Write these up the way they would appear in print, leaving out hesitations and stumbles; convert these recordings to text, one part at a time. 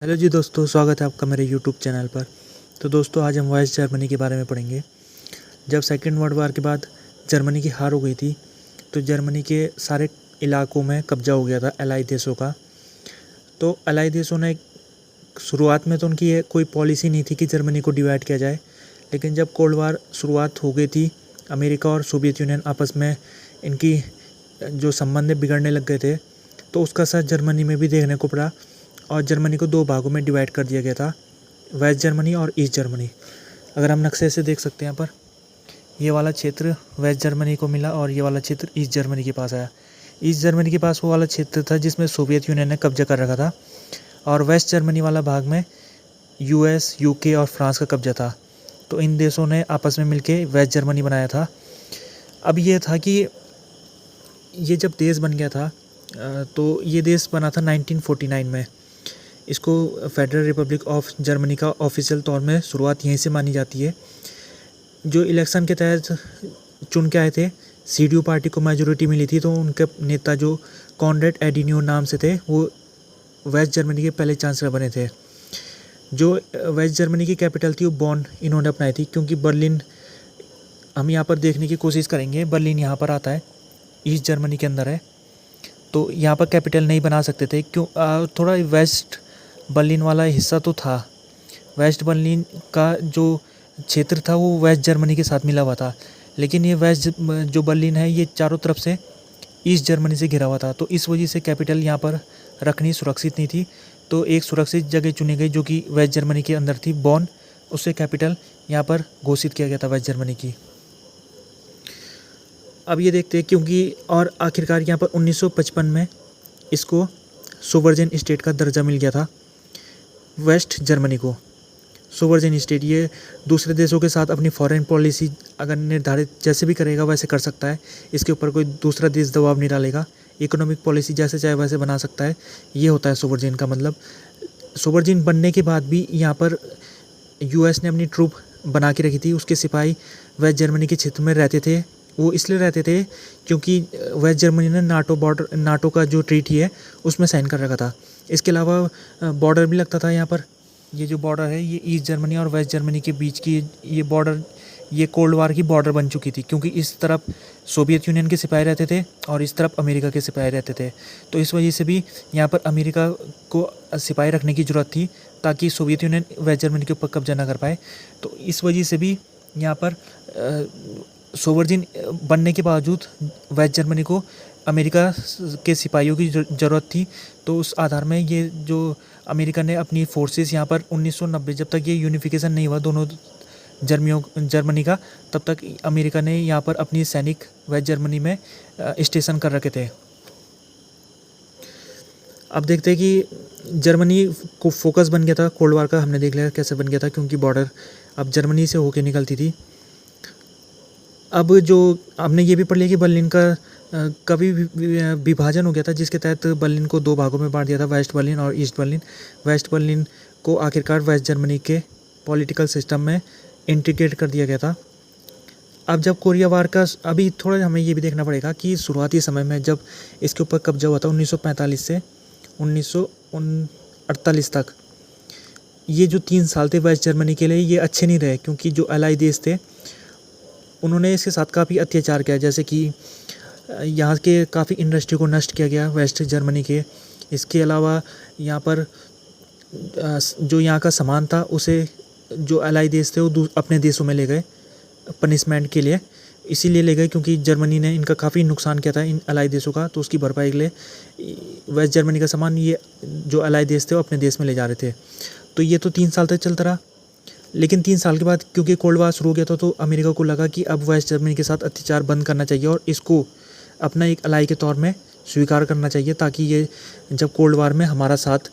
Hello जी दोस्तों, स्वागत है आपका मेरे यूट्यूब चैनल पर। तो दोस्तों, आज हम वेस्ट जर्मनी के बारे में पढ़ेंगे। जब सेकेंड वर्ल्ड वार के बाद जर्मनी की हार हो गई थी, तो जर्मनी के सारे इलाकों में कब्जा हो गया था एलाई देशों का। तो एलाई देशों ने शुरुआत में तो उनकी ये कोई पॉलिसी नहीं थी कि जर्मनी को डिवाइड किया जाए, लेकिन जब कोल्ड वार शुरुआत हो गई थी, अमेरिका और सोवियत यूनियन आपस में इनकी जो संबंध बिगड़ने लग गए थे, तो उसका असर जर्मनी में भी देखने को पड़ा और जर्मनी को दो भागों में डिवाइड कर दिया गया था, वेस्ट जर्मनी और ईस्ट जर्मनी। अगर हम नक्शे से देख सकते हैं, यहाँ पर ये वाला क्षेत्र वेस्ट जर्मनी को मिला और ये वाला क्षेत्र ईस्ट जर्मनी के पास आया। ईस्ट जर्मनी के पास वो वाला क्षेत्र था जिसमें सोवियत यूनियन ने कब्जा कर रखा था, और वेस्ट जर्मनी वाला भाग में यूएस, यूके और फ्रांस का कब्जा था। तो इन देशों ने आपस में मिलके वेस्ट जर्मनी बनाया था। अब ये था कि ये जब देश बन गया था, तो ये देश बना था 1949 में। इसको फेडरल रिपब्लिक ऑफ जर्मनी का ऑफिशियल तौर में शुरुआत यहीं से मानी जाती है। जो इलेक्शन के तहत चुन के आए थे, सीडीयू पार्टी को मेजोरिटी मिली थी, तो उनके नेता जो कॉनरेड एडिन्यू नाम से थे, वो वेस्ट जर्मनी के पहले चांसलर बने थे। जो वेस्ट जर्मनी की कैपिटल थी वो बॉन इन्होंने अपनाई थी, क्योंकि बर्लिन हम यहाँ पर देखने की कोशिश करेंगे। बर्लिन यहाँ पर आता है, ईस्ट जर्मनी के अंदर है, तो यहाँ पर कैपिटल नहीं बना सकते थे। थोड़ा वेस्ट बर्लिन वाला हिस्सा तो था, वेस्ट बर्लिन का जो क्षेत्र था वो वेस्ट जर्मनी के साथ मिला हुआ था, लेकिन ये वेस्ट जो बर्लिन है ये चारों तरफ से ईस्ट जर्मनी से घिरा हुआ था। तो इस वजह से कैपिटल यहाँ पर रखनी सुरक्षित नहीं थी, तो एक सुरक्षित जगह चुनी गई जो कि वेस्ट जर्मनी के अंदर थी, बॉन। उससे कैपिटल यहाँ पर घोषित किया गया था वेस्ट जर्मनी की। अब ये देखते हैं क्योंकि और आखिरकार यहाँ पर 1955 में इसको सोवर्जन स्टेट का दर्जा मिल गया था। वेस्ट जर्मनी को सोवर्जन स्टेट, ये दूसरे देशों के साथ अपनी फॉरेन पॉलिसी अगर निर्धारित जैसे भी करेगा वैसे कर सकता है। इसके ऊपर कोई दूसरा देश दबाव नहीं डालेगा। इकोनॉमिक पॉलिसी जैसे चाहे वैसे बना सकता है, ये होता है सोवर्जन का मतलब। सोवर्जन बनने के बाद भी यहाँ पर यूएस ने अपनी ट्रूप बना के रखी थी। उसके सिपाही वेस्ट जर्मनी के क्षेत्र में रहते थे। वो इसलिए रहते थे क्योंकि वेस्ट जर्मनी ने नाटो का जो ट्रीटी है उसमें साइन कर रखा था। इसके अलावा बॉर्डर भी लगता था यहाँ पर। ये जो बॉर्डर है ये ईस्ट जर्मनी और वेस्ट जर्मनी के बीच की ये बॉर्डर, ये कोल्ड वार की बॉर्डर बन चुकी थी, क्योंकि इस तरफ सोवियत यूनियन के सिपाही रहते थे और इस तरफ अमेरिका के सिपाही रहते थे। तो इस वजह से भी यहाँ पर अमेरिका को सिपाही रखने की ज़रूरत थी, ताकि सोवियत यूनियन वेस्ट जर्मनी के ऊपर कब्जा ना कर पाए। तो इस वजह से भी यहाँ पर सोवर्जिन बनने के बावजूद वेस्ट जर्मनी को अमेरिका के सिपाहियों की ज़रूरत थी। तो उस आधार में ये जो अमेरिका ने अपनी फोर्सेस यहाँ पर 1990, जब तक ये यूनिफिकेशन नहीं हुआ दोनों जर्मनी का, तब तक अमेरिका ने यहाँ पर अपनी सैनिक वेस्ट जर्मनी में स्टेशन कर रखे थे। अब देखते हैं कि जर्मनी को फोकस बन गया था कोल्ड वार का। हमने देख लिया कैसे बन गया था, क्योंकि बॉर्डर अब जर्मनी से होके निकलती थी। अब जो हमने ये भी पढ़ लिया कि बर्लिन का कभी विभाजन हो गया था, जिसके तहत बर्लिन को दो भागों में बांट दिया था, वेस्ट बर्लिन और ईस्ट बर्लिन। वेस्ट बर्लिन को आखिरकार वेस्ट जर्मनी के पॉलिटिकल सिस्टम में इंटीग्रेट कर दिया गया था। अब जब कोरिया वार का, अभी थोड़ा हमें ये भी देखना पड़ेगा कि शुरुआती समय में जब इसके ऊपर कब्जा हुआ था 1945 से 1948 तक, ये जो 3 साल थे वेस्ट जर्मनी के लिए ये अच्छे नहीं रहे, क्योंकि जो एलाई देश थे उन्होंने इसके साथ काफ़ी अत्याचार किया। जैसे कि यहाँ के काफ़ी इंडस्ट्री को नष्ट किया गया वेस्ट जर्मनी के। इसके अलावा यहाँ पर जो यहाँ का सामान था उसे जो एलाई देश थे वो अपने देशों में ले गए पनिशमेंट के लिए। इसीलिए ले गए क्योंकि जर्मनी ने इनका काफ़ी नुकसान किया था इन एलाई देशों का, तो उसकी भरपाई के लिए वेस्ट जर्मनी का सामान ये जो एलाई देश थे वो अपने देश में ले जा रहे थे। तो ये तो 3 साल तक चलता रहा, लेकिन 3 साल के बाद क्योंकि कोल्ड वार शुरू हो गया था, तो अमेरिका को लगा कि अब वेस्ट जर्मनी के साथ अत्याचार बंद करना चाहिए और इसको अपना एक अलाई के तौर में स्वीकार करना चाहिए, ताकि ये जब कोल्ड वार में हमारा साथ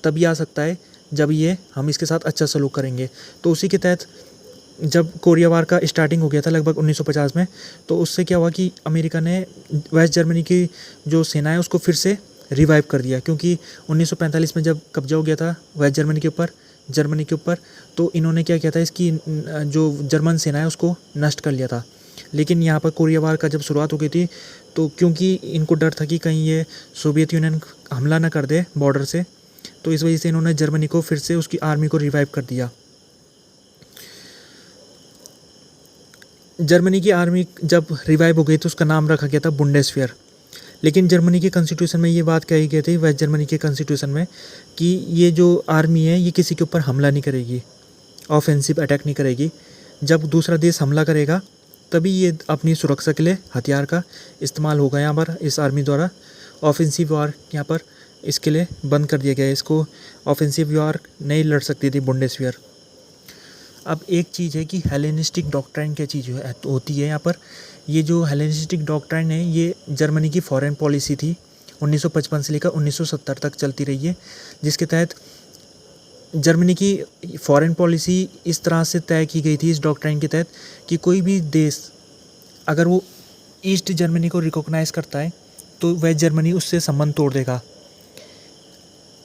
तभी आ सकता है जब ये हम इसके साथ अच्छा सलूक करेंगे। तो उसी के तहत जब कोरिया वार का स्टार्टिंग हो गया था लगभग 1950 में, तो उससे क्या हुआ कि अमेरिका ने वेस्ट जर्मनी की जो सेना है उसको फिर से रिवाइव कर दिया, क्योंकि 1945 में जब कब्जा हो गया था वेस्ट जर्मनी के ऊपर, तो इन्होंने क्या किया था, इसकी जो जर्मन सेना है उसको नष्ट कर लिया था। लेकिन यहाँ पर कोरिया वार का जब शुरुआत हो गई थी, तो क्योंकि इनको डर था कि कहीं ये सोवियत यूनियन हमला ना कर दे बॉर्डर से, तो इस वजह से इन्होंने जर्मनी को फिर से उसकी आर्मी को रिवाइव कर दिया। जर्मनी की आर्मी जब रिवाइव हो गई तो उसका नाम रखा गया था बुंडेसवेयर। लेकिन जर्मनी के कॉन्स्टिट्यूशन में ये बात कही गई थी, वेस्ट जर्मनी के कॉन्स्टिट्यूशन में, कि ये जो आर्मी है ये किसी के ऊपर हमला नहीं करेगी, ऑफेंसिव अटैक नहीं करेगी। जब दूसरा देश हमला करेगा तभी ये अपनी सुरक्षा के लिए हथियार का इस्तेमाल होगा। यहाँ पर इस आर्मी द्वारा ऑफेंसिव वार यहाँ पर इसके लिए बंद कर दिया गया है। इसको ऑफेंसिव वार नहीं लड़ सकती थी बुंडेसवेयर। अब एक चीज़ है कि हेलेनिस्टिक डॉक्ट्राइन क्या चीज़ होती है यहाँ पर। ये जो हेलेनिस्टिक डॉक्ट्राइन है ये जर्मनी की फॉरेन पॉलिसी थी, 1955 से लेकर 1970 तक चलती रही है, जिसके तहत जर्मनी की फॉरेन पॉलिसी इस तरह से तय की गई थी इस डॉक्ट्राइन के तहत कि कोई भी देश अगर वो ईस्ट जर्मनी को रिकॉग्नाइज़ करता है तो वेस्ट जर्मनी उससे संबंध तोड़ देगा।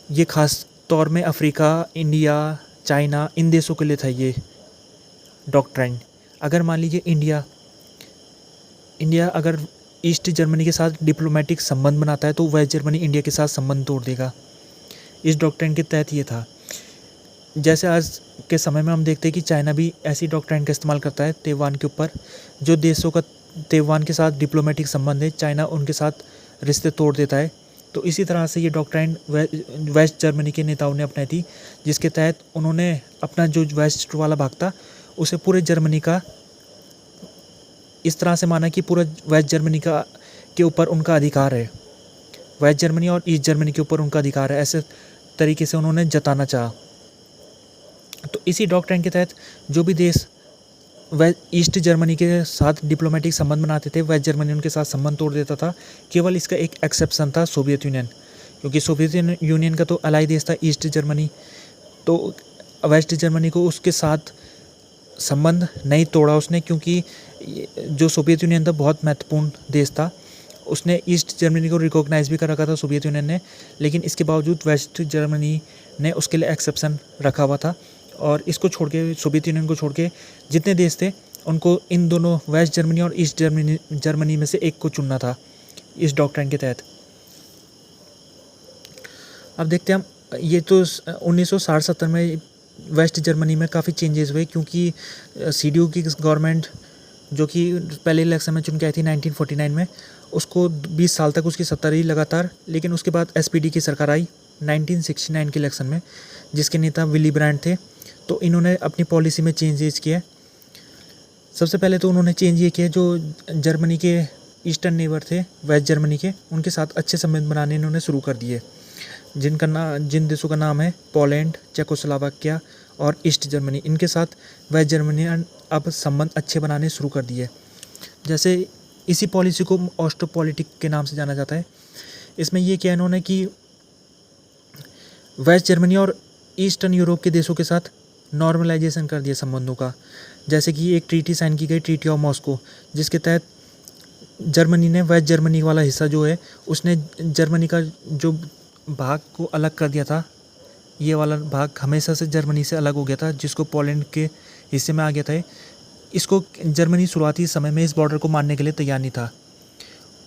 ये खास तौर में अफ्रीका, इंडिया, चाइना, इन देशों के लिए था ये डॉक्ट्राइन। अगर मान लीजिए इंडिया अगर ईस्ट जर्मनी के साथ डिप्लोमेटिक संबंध बनाता है तो वेस्ट जर्मनी इंडिया के साथ संबंध तोड़ देगा। इस डॉक्ट्राइन के तहत ये था। जैसे आज के समय में हम देखते हैं कि चाइना भी ऐसी डॉक्ट्राइन का इस्तेमाल करता है ताइवान के ऊपर। जो देशों का ताइवान के साथ डिप्लोमेटिक संबंध है, चाइना उनके साथ रिश्ते तोड़ देता है। तो इसी तरह से ये डॉक्ट्राइन वेस्ट जर्मनी के नेताओं ने अपनाई थी, जिसके तहत उन्होंने अपना जो वेस्ट वाला भाग था उसे पूरे जर्मनी का इस तरह से माना कि पूरा वेस्ट जर्मनी का के ऊपर उनका अधिकार है, वेस्ट जर्मनी और ईस्ट जर्मनी के ऊपर उनका अधिकार है, ऐसे तरीके से उन्होंने जताना चाहा। तो इसी डॉक्ट्राइन के तहत जो भी देश ईस्ट जर्मनी के साथ डिप्लोमेटिक संबंध बनाते थे, वेस्ट जर्मनी उनके साथ संबंध तोड़ देता था। केवल इसका एक एक्सेप्शन था सोवियत यूनियन, क्योंकि सोवियत यूनियन का तो अलाई देश था ईस्ट जर्मनी, तो वेस्ट जर्मनी को उसके साथ संबंध नहीं तोड़ा उसने, क्योंकि जो सोवियत यूनियन था बहुत महत्वपूर्ण देश था। उसने ईस्ट जर्मनी को रिकॉग्नाइज भी कर रखा था सोवियत यूनियन ने, लेकिन इसके बावजूद वेस्ट जर्मनी ने उसके लिए एक्सेप्शन रखा हुआ था। और इसको छोड़ के, सोवियत यूनियन को छोड़ के जितने देश थे उनको इन दोनों वेस्ट जर्मनी और ईस्ट जर्मनी में से एक को चुनना था इस डॉक्ट्राइन के तहत। अब देखते हैं हम, ये तो 1960-70 में वेस्ट जर्मनी में काफ़ी चेंजेस हुए, क्योंकि CDU की गवर्नमेंट जो कि पहले इलेक्शन में चुन के आई थी 1949 में, उसको 20 साल तक उसकी सत्ता रही लगातार। लेकिन उसके बाद SPD की सरकार आई 1969 के इलेक्शन में, जिसके नेता विली ब्रांड थे। तो इन्होंने अपनी पॉलिसी में चेंजेस किए। सबसे पहले तो उन्होंने चेंज ये किया, जो जर्मनी के ईस्टर्न नेबर थे वेस्ट जर्मनी के, उनके साथ अच्छे संबंध बनाने इन्होंने शुरू कर दिए, जिन देशों का नाम है पोलैंड, चेकोस्लोवाकिया और ईस्ट जर्मनी। इनके साथ वेस्ट जर्मनी अब संबंध अच्छे बनाने शुरू कर दिए। जैसे इसी पॉलिसी को ऑस्ट्रोपॉलिटिक के नाम से जाना जाता है। इसमें ये किया इन्होंने कि वेस्ट जर्मनी और ईस्टर्न यूरोप के देशों के साथ नॉर्मलाइजेशन कर दिया संबंधों का। जैसे कि एक ट्रीटी साइन की गई, ट्रीटी ऑफ मॉस्को, जिसके तहत जर्मनी ने वेस्ट जर्मनी वाला हिस्सा जो है उसने जर्मनी का जो भाग को अलग कर दिया था। ये वाला भाग हमेशा से जर्मनी से अलग हो गया था, जिसको पोलैंड के हिस्से में आ गया था। इसको जर्मनी शुरुआती समय में इस बॉर्डर को मानने के लिए तैयार नहीं था।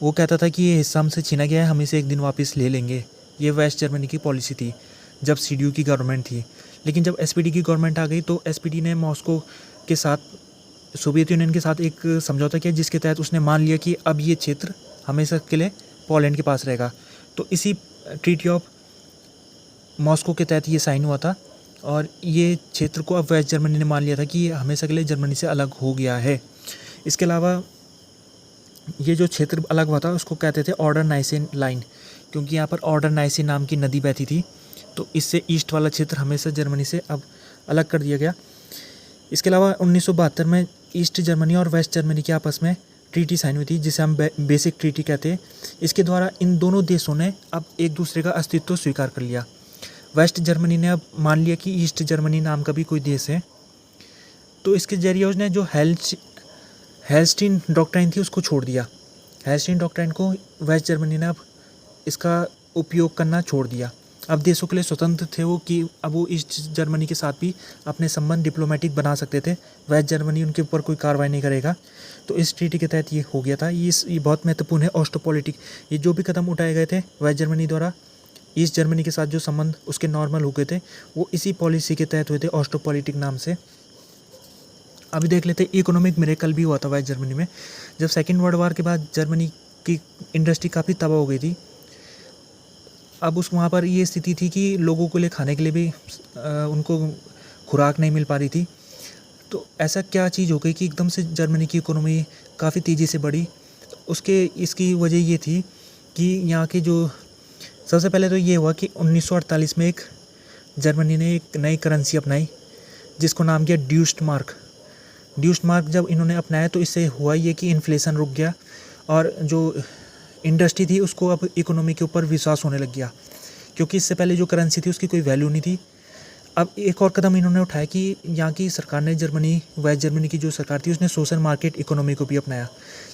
वो कहता था कि ये हिस्सा हमसे छीना गया है, हम इसे एक दिन वापस ले लेंगे। ये वेस्ट जर्मनी की पॉलिसी थी जब CDU की गवर्नमेंट थी। लेकिन जब SPD की गवर्नमेंट आ गई तो SPD ने मॉस्को के साथ, सोवियत यूनियन के साथ एक समझौता किया, जिसके तहत उसने मान लिया कि अब ये क्षेत्र हमेशा के लिए पोलैंड के पास रहेगा। तो इसी ट्रीटी ऑफ मॉस्को के तहत ये साइन हुआ था, और ये क्षेत्र को अब वेस्ट जर्मनी ने मान लिया था कि ये हमेशा के लिए जर्मनी से अलग हो गया है। इसके अलावा ये जो क्षेत्र अलग हुआ था उसको कहते थे ऑर्डर नाइसिन लाइन, क्योंकि यहाँ पर ऑर्डर नाइसिन नाम की नदी बहती थी। तो इससे ईस्ट वाला क्षेत्र हमेशा जर्मनी से अब अलग कर दिया गया। इसके अलावा 1972 में ईस्ट जर्मनी और वेस्ट जर्मनी के आपस में ट्रीटी साइन हुई थी, जिसे हम बेसिक ट्रीटी कहते हैं। इसके द्वारा इन दोनों देशों ने अब एक दूसरे का अस्तित्व स्वीकार कर लिया। वेस्ट जर्मनी ने अब मान लिया कि ईस्ट जर्मनी नाम का भी कोई देश है। तो इसके जरिए उसने जो हेल्स्टीन डॉक्ट्राइन थी उसको छोड़ दिया। हेल्स्टीन डॉक्ट्राइन को वेस्ट जर्मनी ने अब इसका उपयोग करना छोड़ दिया। अब देशों के लिए स्वतंत्र थे वो कि अब वो ईस्ट जर्मनी के साथ भी अपने संबंध डिप्लोमेटिक बना सकते थे। वेस्ट जर्मनी उनके ऊपर कोई कार्रवाई नहीं करेगा। तो इस ट्रीटी के तहत ये हो गया था। ये बहुत महत्वपूर्ण है ऑस्ट्रोपॉलिटिक। ये जो भी कदम उठाए गए थे वेस्ट जर्मनी द्वारा ईस्ट जर्मनी के साथ जो संबंध उसके नॉर्मल हो गए थे वो इसी पॉलिसी के तहत हुए थे, ऑस्ट्रोपॉलिटिक नाम से। अभी देख लेते इकोनॉमिक मिरेकल भी हुआ था वेस्ट जर्मनी में। जब सेकेंड वर्ल्ड वार के बाद जर्मनी की इंडस्ट्री काफ़ी तबाह हो गई थी। अब उस वहाँ पर ये स्थिति थी कि लोगों के लिए खाने के लिए भी उनको खुराक नहीं मिल पा रही थी। तो ऐसा क्या चीज़ हो गई कि एकदम से जर्मनी की इकोनॉमी काफ़ी तेज़ी से बढ़ी। इसकी वजह ये थी कि यहाँ के जो सबसे पहले तो ये हुआ कि 1948 में एक जर्मनी ने एक नई करेंसी अपनाई जिसको नाम किया ड्यूस्ट मार्क। ड्यूस्ट मार्क जब इन्होंने अपनाया तो इससे हुआ ये कि इन्फ्लेशन रुक गया और जो इंडस्ट्री थी उसको अब इकोनॉमी के ऊपर विश्वास होने लग गया, क्योंकि इससे पहले जो करेंसी थी उसकी कोई वैल्यू नहीं थी। अब एक और कदम इन्होंने उठाया कि यहाँ की सरकार ने वेस्ट जर्मनी की जो सरकार थी उसने सोशल मार्केट इकोनॉमी को भी अपनाया,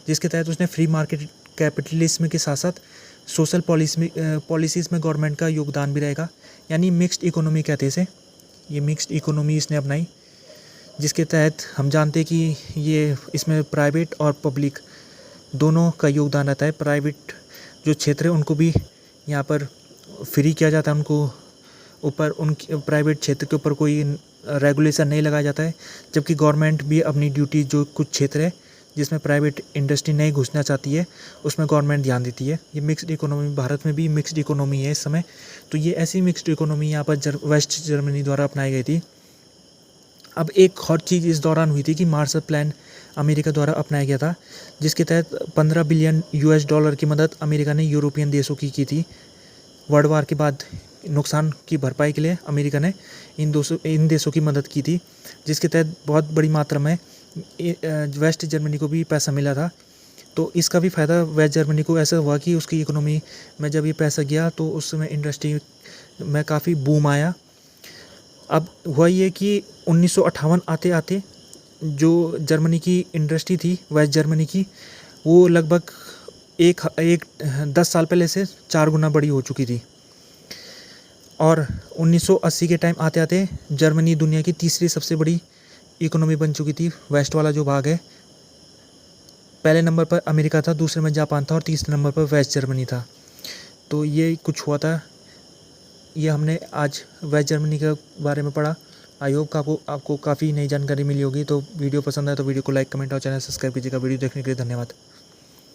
जिसके तहत उसने फ्री मार्केट कैपिटलिज्म के साथ साथ सोशल पॉलिसीज़ में गवर्नमेंट का योगदान भी रहेगा, यानी मिक्स्ड इकोनॉमी कहते हैं इसे। ये मिक्स्ड इकोनॉमी इसने अपनाई, जिसके तहत हम जानते हैं कि ये इसमें प्राइवेट और पब्लिक दोनों का योगदान रहता है। प्राइवेट जो क्षेत्र है उनको भी यहाँ पर फ्री किया जाता है, उनको ऊपर उनकी प्राइवेट क्षेत्र के ऊपर कोई रेगुलेशन नहीं लगाया जाता है, जबकि गवर्नमेंट भी अपनी ड्यूटी जो कुछ क्षेत्र है जिसमें प्राइवेट इंडस्ट्री नहीं घुसना चाहती है उसमें गवर्नमेंट ध्यान देती है। ये मिक्स्ड इकोनॉमी, भारत में भी मिक्स्ड इकोनॉमी है इस समय। तो ये ऐसी मिक्स्ड इकोनॉमी यहाँ पर वेस्ट जर्मनी द्वारा अपनाई गई थी। अब एक और चीज़ इस दौरान हुई थी कि मार्शल प्लान अमेरिका द्वारा अपनाया गया था, जिसके तहत 15 बिलियन US डॉलर की मदद अमेरिका ने यूरोपियन देशों की थी। वर्ल्ड वार के बाद नुकसान की भरपाई के लिए अमेरिका ने इन देशों की मदद की थी, जिसके तहत बहुत बड़ी मात्रा में वेस्ट जर्मनी को भी पैसा मिला था। तो इसका भी फ़ायदा वेस्ट जर्मनी को ऐसा हुआ कि उसकी इकोनॉमी में जब ये पैसा गया तो उस समय इंडस्ट्री में काफ़ी बूम आया। अब हुआ ये कि 1958 आते आते जो जर्मनी की इंडस्ट्री थी वेस्ट जर्मनी की, वो लगभग 10 साल पहले से 4 गुना बड़ी हो चुकी थी। और 1980 के टाइम आते आते जर्मनी दुनिया की तीसरी सबसे बड़ी इकोनॉमी बन चुकी थी। वेस्ट वाला जो भाग है, पहले नंबर पर अमेरिका था, दूसरे में जापान था और तीसरे नंबर पर वेस्ट जर्मनी था। तो ये कुछ हुआ था, ये हमने आज वेस्ट जर्मनी के बारे में पढ़ा। आई होप आपको काफ़ी नई जानकारी मिली होगी। तो वीडियो पसंद आए तो वीडियो को लाइक, कमेंट और चैनल सब्सक्राइब कीजिएगा। वीडियो देखने के लिए धन्यवाद।